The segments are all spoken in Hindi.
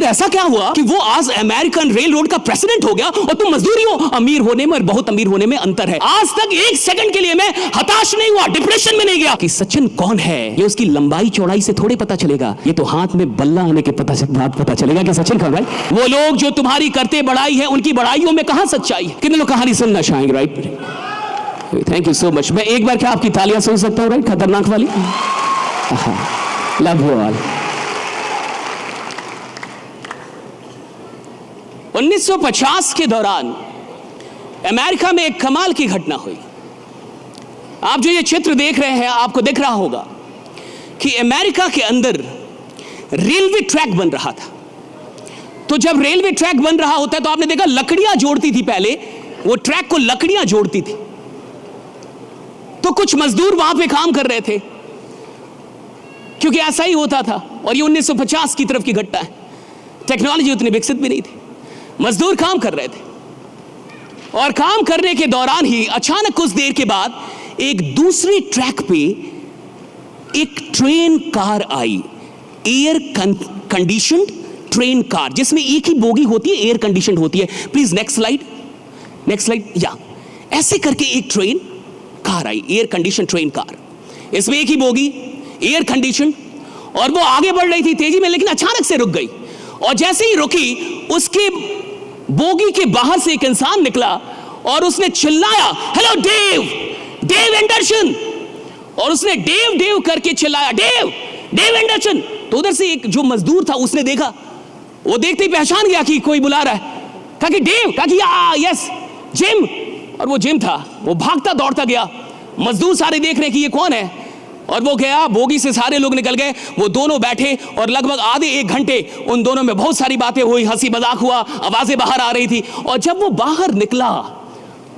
ऐसा क्या हुआ कि वो आज अमेरिकन रेल रोड का प्रेसिडेंट हो गया और तुम मजदूर ही हो? अमीर होने में और बहुत अमीर होने में अंतर है। आज तक एक सेकंड के लिए मैं हताश नहीं हुआ, डिप्रेशन में नहीं गया कि सचिन कौन है। ये उसकी लंबाई चौड़ाई से थोड़े पता चलेगा, ये तो हाथ में बल्ला आने के बाद पता चलेगा कि सचिन कौन है। वो लोग जो तुम्हारी करते बड़ाई है, उनकी बड़ाइयों में कहां सच्चाई है? कितने लोग कहानी सुनना चाहेंगे? Right, thank you so much. मैं एक बार क्या आपकी तालियां सुन सकता हूं? राइट, खतरनाक वाली। Love you all. 1950 के दौरान अमेरिका में एक कमाल की घटना हुई। आप जो ये चित्र देख रहे हैं, आपको दिख रहा होगा कि अमेरिका के अंदर रेलवे ट्रैक बन रहा था। तो जब रेलवे ट्रैक बन रहा होता है तो आपने देखा लकड़ियां जोड़ती थी, पहले वो ट्रैक को लकड़ियां जोड़ती थी। तो कुछ मजदूर वहां पे काम कर रहे थे, क्योंकि ऐसा ही होता था। और ये 1950 की तरफ की घटना है, टेक्नोलॉजी उतनी विकसित भी नहीं थी। मजदूर काम कर रहे थे और काम करने के दौरान ही अचानक कुछ देर के बाद एक दूसरी ट्रैक पे एक ट्रेन कार आई, एयर कंडीशनड ट्रेन कार, जिसमें एक ही बोगी होती है, एयर कंडीशनड होती है। Please next slide, next slide. या ऐसे करके एक ट्रेन कार आई, एयर कंडीशन ट्रेन कार, इसमें एक ही बोगी, एयर कंडीशन, और वो आगे बढ़ रही थी तेजी में, लेकिन अचानक से रुक गई। और जैसे ही रुकी, उसके बोगी के बाहर से एक इंसान निकला और उसने चिल्लाया, हेलो डेव, डेव एंडरसन। और उसने डेव डेव करके चिल्लाया, डेव, डेव एंडरसन। तो उधर से एक जो मजदूर था उसने देखा, वो देखते ही पहचान गया कि कोई बुला रहा है। कहा कि डेव, कहा कि यस जिम। और वो जिम था। वो भागता दौड़ता गया, मजदूर सारे देख रहे कि ये कौन है, और वो गया, बोगी से सारे लोग निकल गए, वो दोनों बैठे और लगभग आधे एक घंटे उन दोनों में बहुत सारी बातें हुई, हंसी मजाक हुआ, आवाजें बाहर आ रही थी। और जब वो बाहर निकला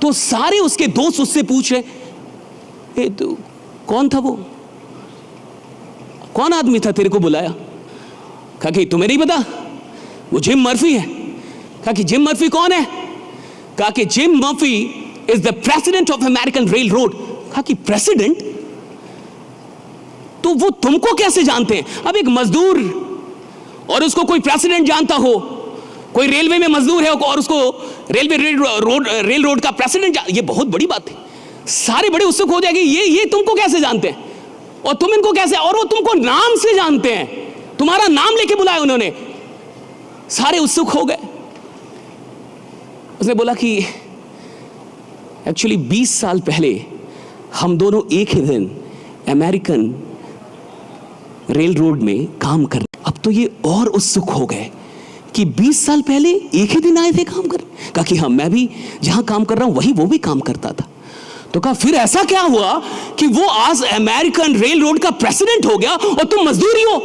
तो सारे उसके दोस्त उससे पूछ रहे, तो कौन था वो, कौन आदमी था तेरे को बुलाया? कहा कि तुम्हें नहीं पता, वो जिम मर्फी है। कहा कि जिम मर्फी कौन है? कहा कि gym Murphy is the president of American rail road. कहा कि प्रेसिडेंट? तो वो तुमको कैसे जानते हैं? अब एक मजदूर और उसको कोई प्रेसिडेंट जानता हो, कोई रेलवे में मजदूर है और उसको रेल रोड का प्रेसिडेंट, ये बहुत बड़ी बात है। सारे बड़े उत्सुक हो जाएंगे, ये तुमको कैसे जानते हैं और तुम इनको कैसे, और वो तुमको नाम से जानते हैं, तुम्हारा नाम लेके बुलाया उन्होंने। सारे उत्सुक हो गए। उसने बोला कि एक्चुअली 20 साल पहले हम दोनों एक ही दिन अमेरिकन रेल रोड में काम कर। अब तो ये और उत्सुक हो गए कि 20 साल पहले एक ही दिन आए थे काम कर। कहा कि हाँ, मैं भी जहां काम कर रहा हूं वही वो भी काम करता था। तो कहा फिर ऐसा क्या हुआ कि वो आज अमेरिकन रेल रोड का प्रेसिडेंट हो गया और तुम मजदूर ही हो?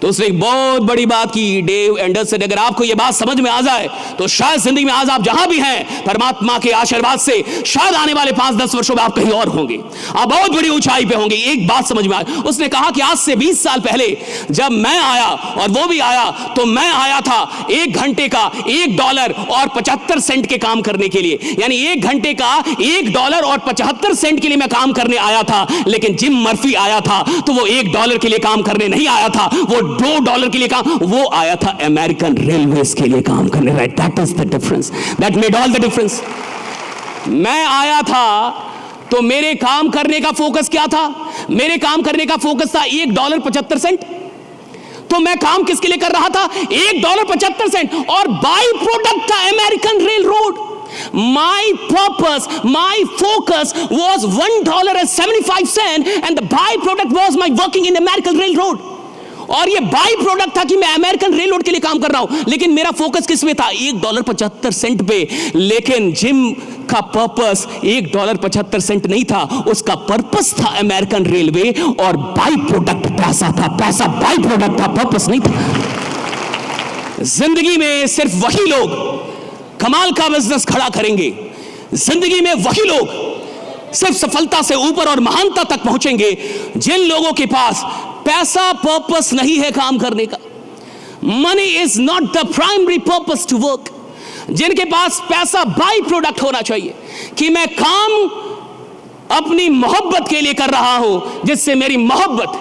तो उसने एक बहुत बड़ी बात की, डेव एंडरसन। अगर आपको यह बात समझ में आ जाए तो शायद जिंदगी में आज आप जहां भी हैं, परमात्मा के आशीर्वाद से शायद आने वाले 5-10 वर्षों में आप कहीं और होंगे, आप बहुत बड़ी ऊंचाई पे होंगे। एक बात समझ में आई, उसने कहा कि आज से 20 साल पहले जब मैं आया और वो भी आया, तो मैं आया था 1 घंटे का $1.75 के काम करने के लिए, यानी 1 घंटे का $1.75 के लिए मैं काम करने आया था। लेकिन जिम मर्फी आया था तो वो $1 के लिए काम करने नहीं आया था, वो $2 के लिए काम, वो आया था अमेरिकन रेलवेज के लिए काम करने। Right, that is the difference, that made all the difference. मैं आया था तो मेरे काम करने का फोकस क्या था? मेरे काम करने का फोकस था $1.75। तो मैं काम किसके लिए कर रहा था? $1.75, और बाई प्रोडक्ट था American rail road. My purpose, my focus was $1.75 and the byproduct was my working in American Railroad. और ये बाई प्रोडक्ट था कि मैं अमेरिकन रेल रोड के लिए काम कर रहा हूं, लेकिन मेरा फोकस किस पे था? $1.75 पे। लेकिन जिम का पर्पस $1.75 नहीं था, उसका पर्पस था अमेरिकन रेलवे, और बाई प्रोडक्ट पैसा था। पैसा बाई प्रोडक्ट था, पर्पस नहीं था। जिंदगी में सिर्फ वही लोग कमाल का बिजनेस खड़ा करेंगे, जिंदगी में वही लोग सिर्फ सफलता से ऊपर और महानता तक पहुंचेंगे जिन लोगों के पास पैसा पर्पस नहीं है काम करने का। Money is not the primary purpose to work. जिनके पास पैसा बाई प्रोडक्ट होना चाहिए कि मैं काम अपनी मोहब्बत के लिए कर रहा हूं, जिससे मेरी मोहब्बत,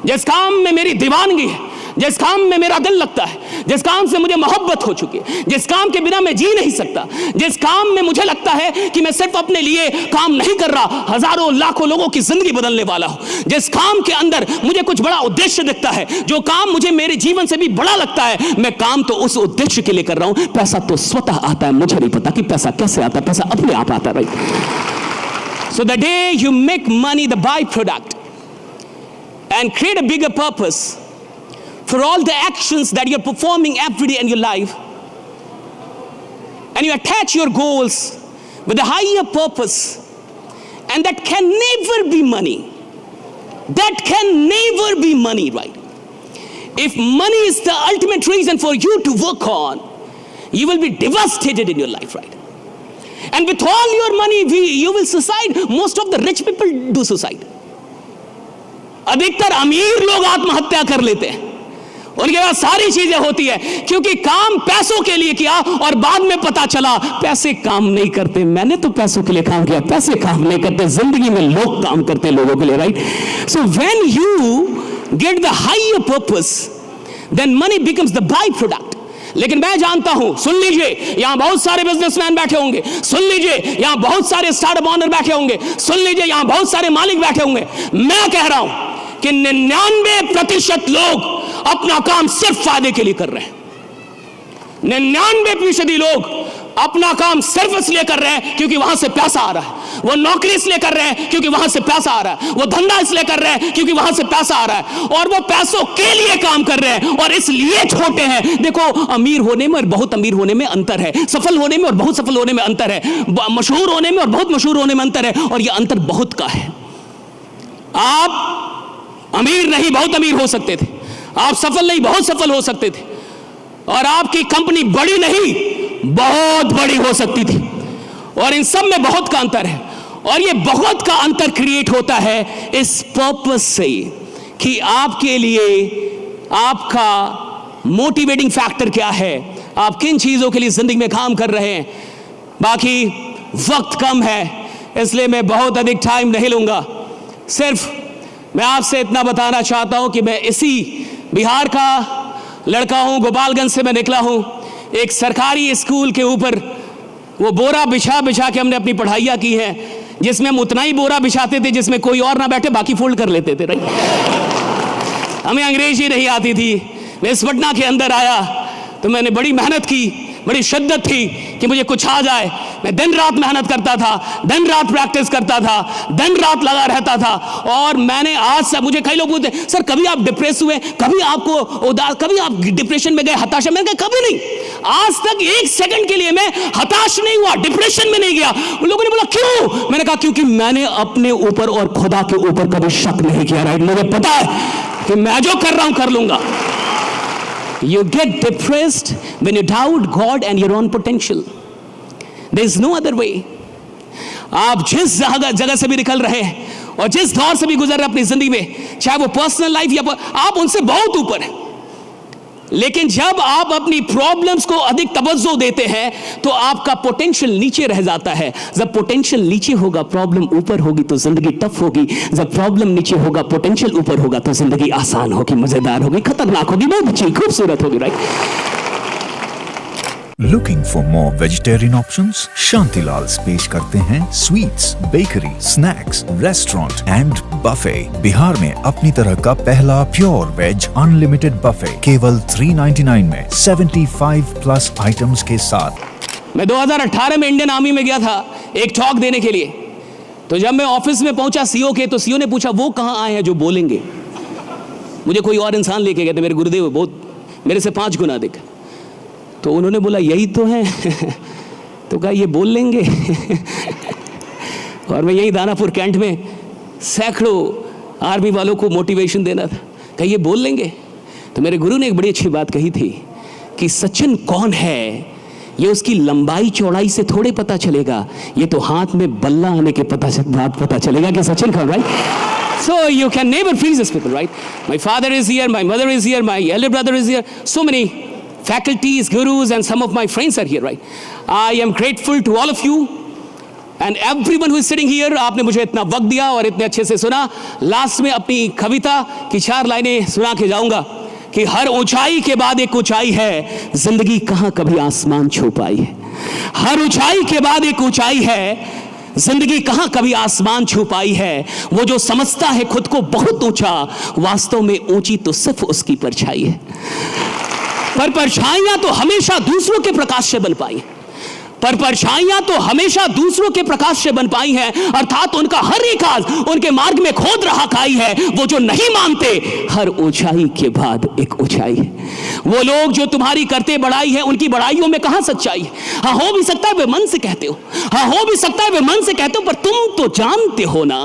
जिस काम में मेरी दीवानगी है, जिस काम में मेरा दिल लगता है, जिस काम से मुझे मोहब्बत हो चुकी है, जिस काम के बिना मैं जी नहीं सकता, जिस काम में मुझे लगता है कि मैं सिर्फ अपने लिए काम नहीं कर रहा, हजारों लाखों लोगों की जिंदगी बदलने वाला हूं, जिस काम के अंदर मुझे कुछ बड़ा उद्देश्य दिखता है, जो काम मुझे मेरे जीवन से भी बड़ा लगता है, मैं काम तो उस उद्देश्य के लिए कर रहा हूं। पैसा तो स्वतः आता है, मुझे नहीं पता कि पैसा कैसे आता है, पैसा अपने आप आता है, right? So the day you make money the by product and create a bigger purpose for all the actions that you're performing every day in your life, and you attach your goals with a higher purpose, and that can never be money. That can never be money, right? If money is the ultimate reason for you to work on, you will be devastated in your life, right? And with all your money, you will suicide. Most of the rich people do suicide. अधिकतर अमीर लोग आत्महत्या कर लेते हैं, उनके पास सारी चीजें होती है, क्योंकि काम पैसों के लिए किया और बाद में पता चला पैसे काम नहीं करते। मैंने तो पैसों के लिए काम किया, पैसे काम नहीं करते, जिंदगी में लोग काम करते हैं लोगों के लिए, right? So when you get the higher purpose, then money becomes the by product. लेकिन मैं जानता हूं, सुन लीजिए, यहां बहुत सारे बिजनेसमैन बैठे होंगे, सुन लीजिए, यहां बहुत सारे स्टार्टअप ओनर बैठे होंगे, सुन लीजिए, यहां बहुत सारे मालिक बैठे होंगे। मैं कह रहा हूं कि 99% लोग अपना काम सिर्फ फायदे के लिए कर रहे हैं। 99% लोग अपना काम सिर्फ इसलिए कर रहे हैं क्योंकि वहां से पैसा आ रहा है। वो नौकरी इसलिए कर रहे हैं क्योंकि वहां से पैसा आ रहा है। वो धंधा इसलिए कर रहे हैं क्योंकि वहां से पैसा आ रहा है, और वो पैसों के लिए काम कर रहे हैं और इसलिए छोटे हैं। देखो, अमीर होने में और बहुत अमीर होने में अंतर है, सफल होने में और बहुत सफल होने में अंतर है, मशहूर होने में और बहुत मशहूर होने में अंतर है, और यह अंतर बहुत का है। आप अमीर नहीं बहुत अमीर हो सकते थे, आप सफल नहीं बहुत सफल हो सकते थे, और आपकी कंपनी बड़ी नहीं बहुत बड़ी हो सकती थी, और इन सब में बहुत का अंतर है। और ये बहुत का अंतर क्रिएट होता है इस पर्पस से कि आपके लिए आपका मोटिवेटिंग फैक्टर क्या है, आप किन चीजों के लिए जिंदगी में काम कर रहे हैं। बाकी वक्त कम है, इसलिए मैं बहुत अधिक टाइम नहीं लूंगा। सिर्फ मैं आपसे इतना बताना चाहता हूं कि मैं इसी बिहार का लड़का हूं, गोपालगंज से मैं निकला हूं। एक सरकारी स्कूल के ऊपर वो बोरा बिछा बिछा के हमने अपनी पढ़ाइयाँ की हैं, जिसमें हम उतना ही बोरा बिछाते थे जिसमें कोई और ना बैठे, बाकी फोल्ड कर लेते थे, राइट? हमें अंग्रेजी नहीं आती थी। मैं इस पटना के अंदर आया तो मैंने बड़ी मेहनत की, बड़ी शिद्दत थी कि मुझे कुछ आ जाए। मैं दिन रात मेहनत करता था, दिन रात प्रैक्टिस करता था, दिन रात लगा रहता था। और मैंने आज से, मुझे कई लोग पूछते सर कभी आप डिप्रेस हुए, कभी आपको उदास, कभी आप डिप्रेशन में गए, हताशा? मैंने कहा कभी नहीं, आज तक एक सेकंड के लिए मैं हताश नहीं हुआ, डिप्रेशन में नहीं गया। उन लोगों ने बोला क्यों? मैंने कहा क्योंकि मैंने अपने ऊपर और खुदा के ऊपर कभी शक नहीं किया, राइट? मुझे पता है कि मैं जो कर रहा हूं कर लूंगा। You get depressed when you doubt God and your own potential. There is no other way. आप जिस जगह से भी निकल रहे हैं और जिस दौर से भी गुजर रहे हैं अपनी जिंदगी में, चाहे वो पर्सनल लाइफ या आप उनसे बहुत ऊपर हैं, लेकिन जब आप अपनी प्रॉब्लम्स को अधिक तवज्जो देते हैं तो आपका पोटेंशियल नीचे रह जाता है। जब पोटेंशियल नीचे होगा, प्रॉब्लम ऊपर होगी तो जिंदगी टफ होगी। जब प्रॉब्लम नीचे होगा, पोटेंशियल ऊपर होगा तो जिंदगी आसान होगी, मजेदार होगी, खतरनाक होगी, बहुत अच्छी खूबसूरत होगी, right? Looking for more vegetarian options? Shantilal's पेश करते हैं sweets, bakery, snacks, restaurant and buffet. Bihar में अपनी तरह का पहला प्योर वेज अनलिमिटेड बफे केवल 399 में 75+ आइटम्स के साथ। मैं 2018 में इंडियन आर्मी में गया था एक टॉक देने के लिए। तो जब मैं ऑफिस में पहुंचा सीओ के, तो सीओ ने पूछा वो कहाँ आए हैं जो बोलेंगे। मुझे कोई और इंसान लेके गए थे, मेरे गुरुदेव, बहुत मेरे से 5 गुना अधिक। तो उन्होंने बोला यही तो है तो कहा ये बोल लेंगे और मैं यही दानापुर कैंट में सैकड़ों आर्मी वालों को मोटिवेशन देना था, कहा ये बोल लेंगे। तो मेरे गुरु ने एक बड़ी अच्छी बात कही थी कि सचिन कौन है ये उसकी लंबाई चौड़ाई से थोड़े पता चलेगा, ये तो हाथ में बल्ला आने के बाद पता चलेगा कि सचिन कौन, right? So you can never please these people, right? My father is here, my mother is here, my elder brother is here, so many faculties, gurus, and some of my friends are here, right? I am grateful to all of you and everyone who is sitting here. आपने मुझे इतना वक्त दिया और इतने अच्छे से सुना। लास्ट में अपनी कविता की 4 लाइनें सुना के जाऊंगा कि हर ऊंचाई के बाद एक ऊंचाई है, जिंदगी कहां कभी आसमान छू पाई है। हर ऊंचाई के बाद एक ऊंचाई है, जिंदगी कहां कभी आसमान छू पाई है। वो जो समझता है खुद को बहुत ऊंचा, वास्तव में ऊंची तो सिर्फ उसकी परछाई है। पर परछाइयां तो हमेशा दूसरों के प्रकाश से बन पाई, पर परछाइयां तो हमेशा दूसरों के प्रकाश से बन पाई हैं, अर्थात उनका हर एक आज उनके मार्ग में खोद रहा खाई है। वो जो नहीं मानते, हर ऊंचाई के बाद एक ऊंचाई है। वो लोग जो तुम्हारी करते बड़ाई है, उनकी बड़ाइयों में कहां सच्चाई है। हाँ, हो भी सकता है वे मन से कहते हो, हाँ हो भी सकता है वे मन से कहते हो, पर तुम तो जानते हो ना,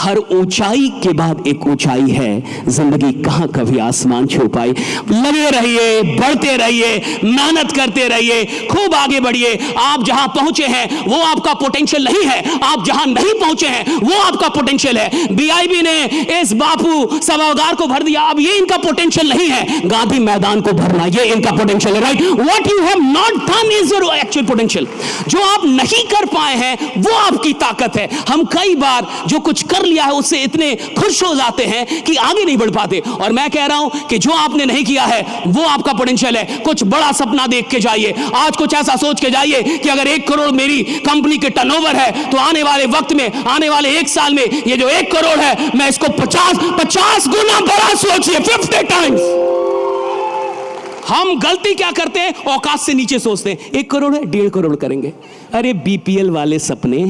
हर ऊंचाई के बाद एक ऊंचाई है, जिंदगी कहां कभी आसमान छू पाई। लगे रहिए, बढ़ते रहिए, मेहनत करते रहिए, खूब आगे बढ़िए। आप जहां पहुंचे हैं वो आपका पोटेंशियल नहीं है, आप जहां नहीं पहुंचे हैं वो आपका पोटेंशियल है। बीआईबी ने इस बापू सभागार को भर दिया, अब ये इनका पोटेंशियल नहीं है। गांधी मैदान को भरना ये इनका पोटेंशियल है, right. What you have not done is your actual potential. जो आप नहीं कर पाए हैं वो आपकी ताकत है। हम कई बार जो कुछ कर लिया है उससे इतने खुश हो जाते हैं कि आगे नहीं बढ़ पाते। और मैं कह रहा हूं कि जो आपने नहीं किया है वो आपका पोटेंशियल है। कुछ बड़ा सपना देख के जाइए, आज कुछ ऐसा सोच के जाइए कि अगर 1 करोड़ मेरी कंपनी के टर्नओवर है तो आने वाले वक्त में, आने वाले 1 साल में ये जो 1 करोड़ है मैं इसको 50 गुना बड़ा सोचिए, 50 टाइम्स। हम गलती क्या करते हैं, औकात से नीचे सोचते हैं। 1 करोड़ है, 1.5 करोड़ करेंगे। अरे बीपीएल वाले सपने,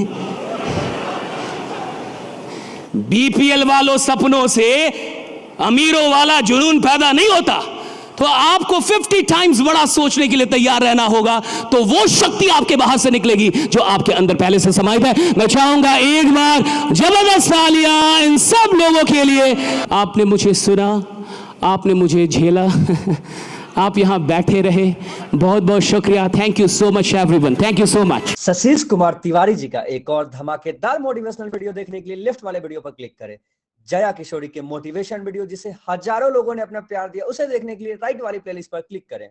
बीपीएल वालों सपनों से अमीरों वाला जुनून पैदा नहीं होता। तो आपको 50 टाइम्स बड़ा सोचने के लिए तैयार रहना होगा, तो वो शक्ति आपके बाहर से निकलेगी जो आपके अंदर पहले से समाहित है। मैं चाहूंगा एक बार जबरदस्त तालियां इन सब लोगों के लिए। आपने मुझे सुना, आपने मुझे झेला, आप यहां बैठे रहे, बहुत बहुत शुक्रिया। Thank you so much everyone, thank you so much. Sashish Kumar Tiwari ji का एक और धमाकेदार मोटिवेशनल वीडियो देखने के लिए लेफ्ट वाले वीडियो पर क्लिक करें। जया किशोरी के मोटिवेशन वीडियो जिसे हजारों लोगों ने अपना प्यार दिया, उसे देखने के लिए राइट वाली प्लेलिस्ट पर क्लिक करें।